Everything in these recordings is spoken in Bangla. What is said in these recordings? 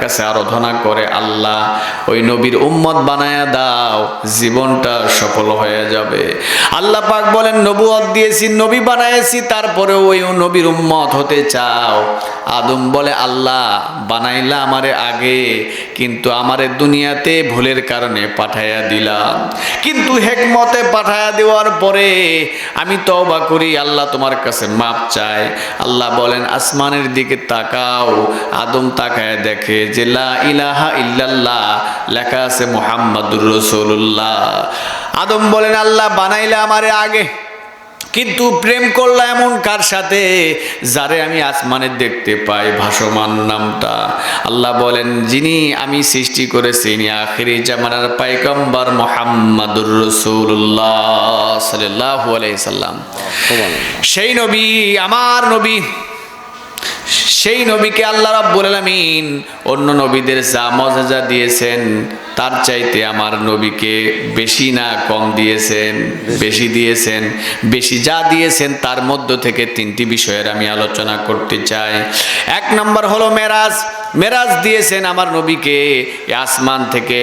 কাছে আরাধনা করে, আল্লাহ ওই নবীর উম্মত বানায়া দাও, জীবনটা সফল হয়ে যাবে। আল্লাহ পাক বলেন নবুয়ত দিয়েছি, নবী বানাইছি, তারপরে ওই নবীর উম্মত হতে চাও? আদম বলে আল্লাহ বানাইলা আমারে আগে, কিন্তু আমারে দুনিয়াতে ভুলের কারণে পাঠাইয়া দিলাম, কিন্তু হিকমতে পাঠাইয়া দেওয়ার পরে আমি তওবা করি, আল্লাহ তোমার কাছে মাপ চাই। আল্লাহ বলেন আসমানের দিকে তাকাও। আদম তাকায় দেখে যে লা ইলাহা ইল্লাল্লাহ লেখা আছে মুহাম্মাদুর রাসূলুল্লাহ। আদম বলেন আল্লাহ বানাইলা আমারে আগে, কিন্তু প্রেম করলা এমন কার সাথে যারে আমি আসমানে দেখতে পাই ভাসমান নামটা? আল্লাহ বলেন যিনি আমি সৃষ্টি করেছি, ইনি আখিরি জামানার পয়গম্বর মুহাম্মাদুর রাসূলুল্লাহ সাল্লাল্লাহু আলাইহি সাল্লাম। সেই নবী আমার নবী, সেই নবীকে আল্লাহ রাব্বুল আলামিন অন্য নবীদের যা মর্যাদা দিয়েছেন তার চাইতে আমার নবীকে বেশি না কম দিয়েছেন? বেশি দিয়েছেন। বেশি যা দিয়েছেন তার মধ্য থেকে তিনটি বিষয়ের আমি আলোচনা করতে চাই। এক নম্বর হলো মেরাজ। মেরাজ দিয়েছেন আমার নবীকে আসমান থেকে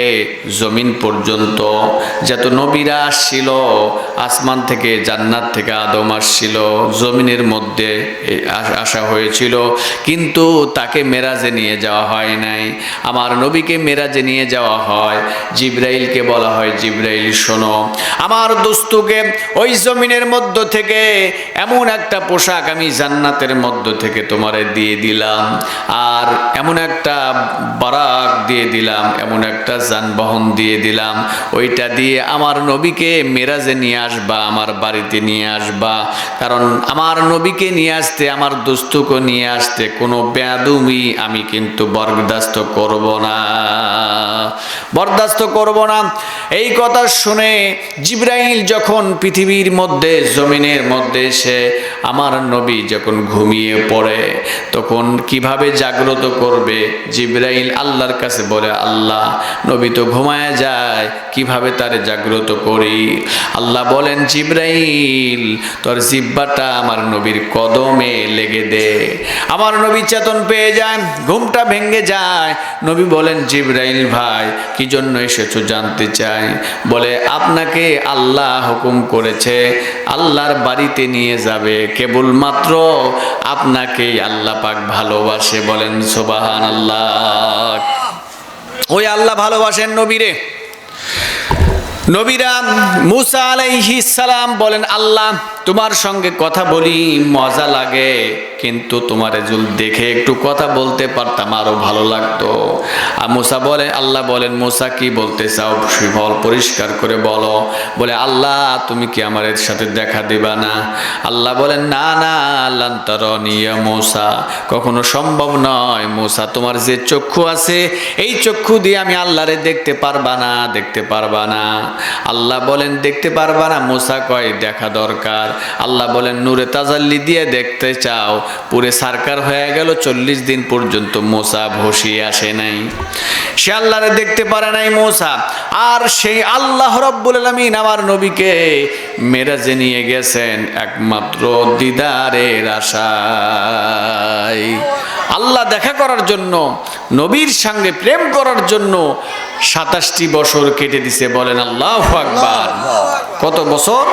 জমিন পর্যন্ত। যত নবীরা আসছিল আসমান থেকে, জান্নাত থেকে আদম আসছিল, জমিনের মধ্যে আসা হয়েছিল, কিন্তু তাকে মেরাজে নিয়ে যাওয়া হয় নাই। আমার নবীকে মেরাজে নিয়ে যাওয়া হয়, জিবরাইলকে বলা হয় জিবরাইল শোনো, আমার দোস্তকে ওই জমিনের মধ্য থেকে এমন একটা পোশাক আমি জান্নাতের মধ্য থেকে তোমারে দিয়ে দিলাম, আর এমন একটা বারাক দিয়ে দিলাম, এমন একটা যানবাহন দিয়ে দিলাম, ওইটা দিয়ে আমার নবীকে মেরাজে নিয়ে আসবা, আমার বাড়িতে নিয়ে আসবা। কারণ আমার নবীকে নিয়ে আসতে, আমার দোস্তকে নিয়ে আসতে কোনো বেয়াদবি আমি কিন্তু বরদাস্ত করব না, বরদাস্ত করব না। এই কথা শুনে জিবরাইল যখন পৃথিবীর মধ্যে জমিনের মধ্যে এসে আমার নবী যখন ঘুমিয়ে পড়ে, তখন কিভাবে জাগ্রত করবে? জিবরাইল আল্লাহর কাছে বলে আল্লাহ নবী তো ঘুমায় যায়, কিভাবে তারে জাগ্রত করি? আল্লাহ বলেন জিবরাইল তোর জিহ্বাটা আমার নবীর কদমে লেগে দে। আমার নবী চেতন পেয়ে যান, ঘুমটা ভেঙে যায়। নবী বলেন জিবরাইল ভাই কি জন্য এসেছো জানতে চাই? বলে আপনাকে আল্লাহ হুকুম করেছে আল্লাহর বাড়িতে নিয়ে যাবে, কেবলমাত্র আপনাকেই আল্লাহ পাক ভালোবাসে। বলেন সুবহানাল্লাহ। ওই আল্লাহ ভালোবাসেন নবীরে। নবীরা মুসা আলাইহিস সালাম বলেন আল্লাহ তোমার সঙ্গে কথা বলি মজা লাগে, কিন্তু তোমার জুল দেখে একটু কথা বলতে পারতাম আরো ভালো লাগতো। আর মুসা বলে, আল্লাহ বলেন মুসা কি বলতে চাও বল, পরিষ্কার করে বলো। বলে আল্লাহ তুমি কি আমার সাথে দেখা দিবা না? আল্লাহ বলেন না না লান তারানি ইয়া মুসা, কখনো সম্ভব নয় মুসা, তোমার যে চক্ষু আছে এই চক্ষু দিয়ে আমি আল্লাহরে দেখতে পারবা না, দেখতে পারবা না। আল্লাহ বলেন দেখতে পারবা না? মুসা কয় দেখা দরকার। আল্লাহ বলেন নূরে তাজাল্লি দিয়ে দেখতে চাও? পুরে সারকার হয়ে গেল, 40 দিন পর্যন্ত মুসা ভসিয়ে আসে নাই, সে আল্লাহরে দেখতে পারে নাই মুসা। আর সেই আল্লাহ রাব্বুল আলামিন আমার নবীকে মেরাজে নিয়ে গেছেন একমাত্র দিদারের আশায়। আল্লাহ দেখা করার জন্য, নবীর সঙ্গে প্রেম করার জন্য 27টি বছর কেটে দিছে। বলেন আল্লাহু আকবার। কত বছর?